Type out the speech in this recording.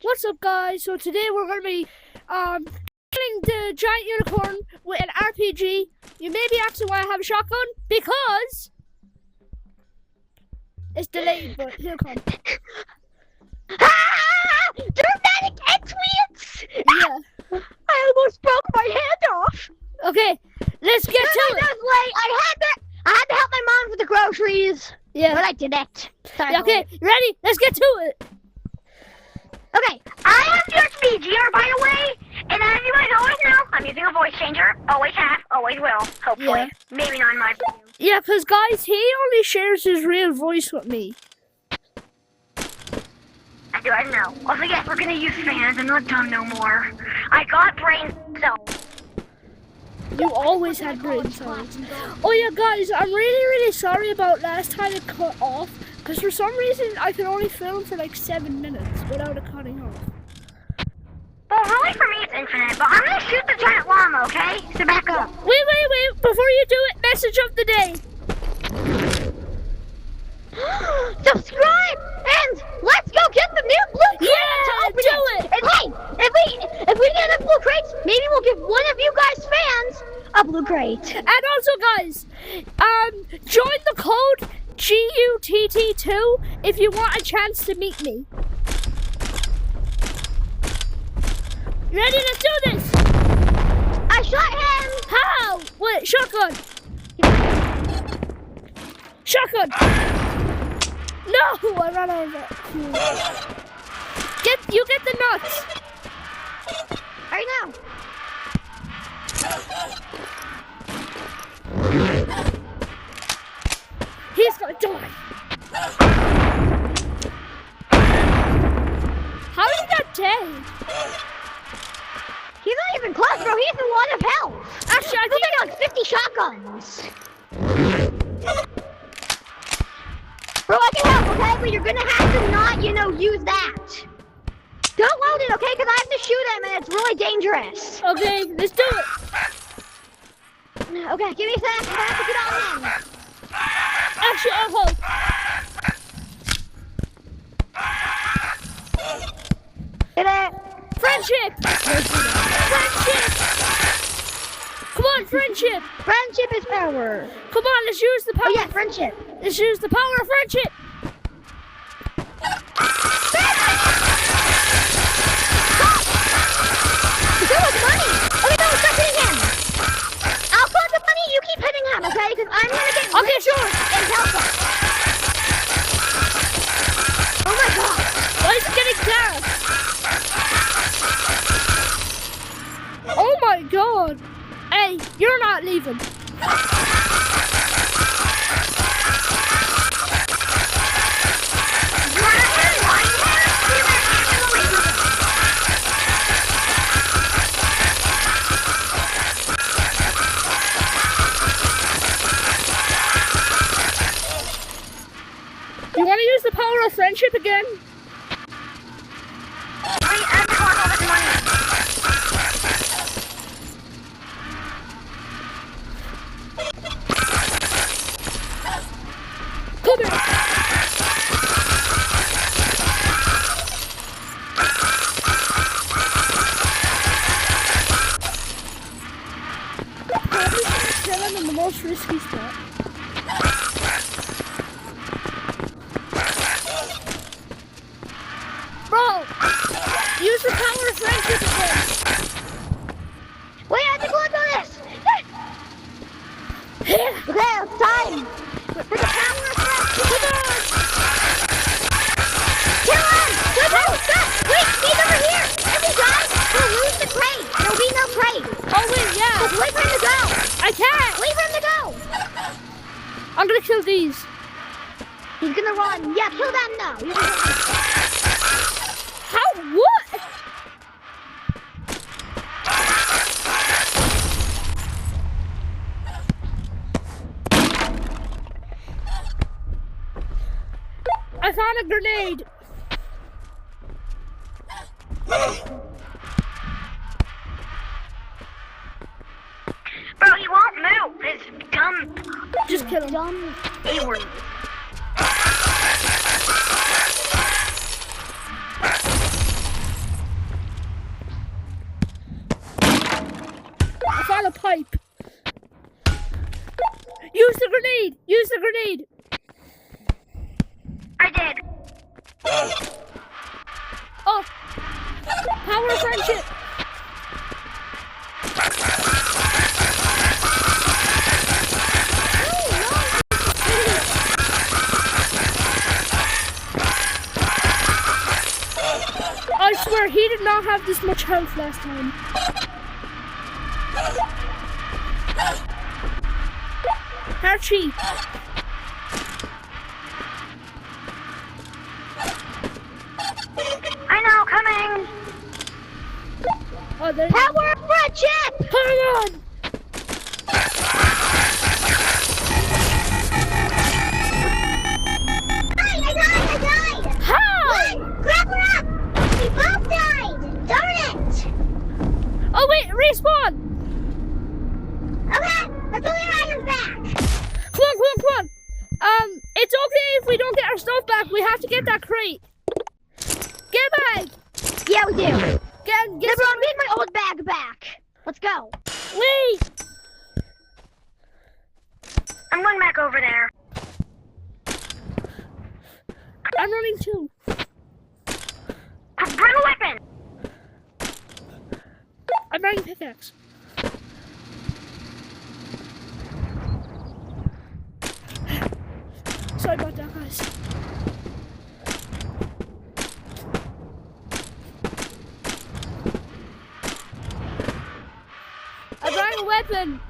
What's up, guys? So today we're going to be killing the giant unicorn with an RPG. You may be asking why I have a shotgun, because it's delayed, but he'll come. Dramatic entrance! Yeah. I almost broke my hand off. Okay, let's get to it. That was late. I had to help my mom with the groceries. Yeah. But I didn't. Sorry. Yeah, okay, ready? Let's get to it. Okay, I am your speed gear, by the way, and as you guys always know, I'm using a voice changer. Always have, always will, hopefully. Yeah. Maybe not in my video. Yeah, because, guys, he only shares his real voice with me. I do, I know. Also, yes, we're gonna use fans. I'm not dumb no more. I got brain cells. You always had brain cells. Oh, yeah, guys, I'm really sorry about last time it cut off. Because for some reason, I could only film for like 7 minutes without it cutting off. Well, really for me it's infinite, but I'm gonna shoot the giant llama, okay? So back up. Wait, before you do it, message of the day. Subscribe! And let's go get the new blue crate! Yeah, do it! And hey, if we get a blue crate, maybe we'll give one of you guys fans a blue crate. And also, guys, join the code GUTT2 if you want a chance to meet me. Ready? Let's do this! I shot him! How? Wait, shotgun! Shotgun! No! I ran out of it. You get the nuts! Right now! He's gonna die! How is he not dead? He's not even close, bro. He has a lot of health. Actually, I think like 50 shotguns. Bro, I can help, okay? But you're gonna have to not, use that. Don't load it, okay? Because I have to shoot him and it's really dangerous. Okay, let's do it. Okay, give me a sec. I have to get on in. Actually, I'll hold. Get it? Friendship! Friendship! Come on, friendship! Friendship is power. Come on, let's use the power. Oh yeah, friendship. Let's use the power of friendship. Stop! Money! Okay, no, stop hitting him! I'll collect the money, you keep hitting him, okay? Because I'm gonna get Okay, sure. and help him. Oh my god! Why is he getting gas? Oh my god! Hey, you're not leaving. You want to use the power of friendship again? Come here. Probably kill him in the most risky spot. Bro, use the power of friendship again. Wait, I have to go into this! Here. Okay, it's time! For the power of friendship! Come on. Kill him! Wait, stop! Wait, he's over here! If he dies, we'll lose the crate! There'll be no crate! Oh wait, yeah. Just wait for him to go! I can't. Wait for him to go! I'm gonna kill these. He's gonna run. Yeah, kill them now. How? What? I found a grenade. Bro, he won't move. It's dumb. Just kill him. Dumb A-word. pipe. Use the grenade! Use the grenade! I did. Oh! Power of friendship! I swear he did not have this much health last time. Archie! I know, coming. Oh, there's Power of friendship! Come on! I died! How? What? Grab her up! We both died! Darn it! Oh wait, respawn! Okay, let's go get items back! Come on, come on, come on! It's okay if we don't get our stuff back. We have to get that crate. Get back! Yeah, we do. Get Never mind, need my old bag back. Let's go. Wait! I'm going back over there. I'm running too. Bring a weapon! I'm running pickaxe. Sorry about that, guys. I'm running a weapon.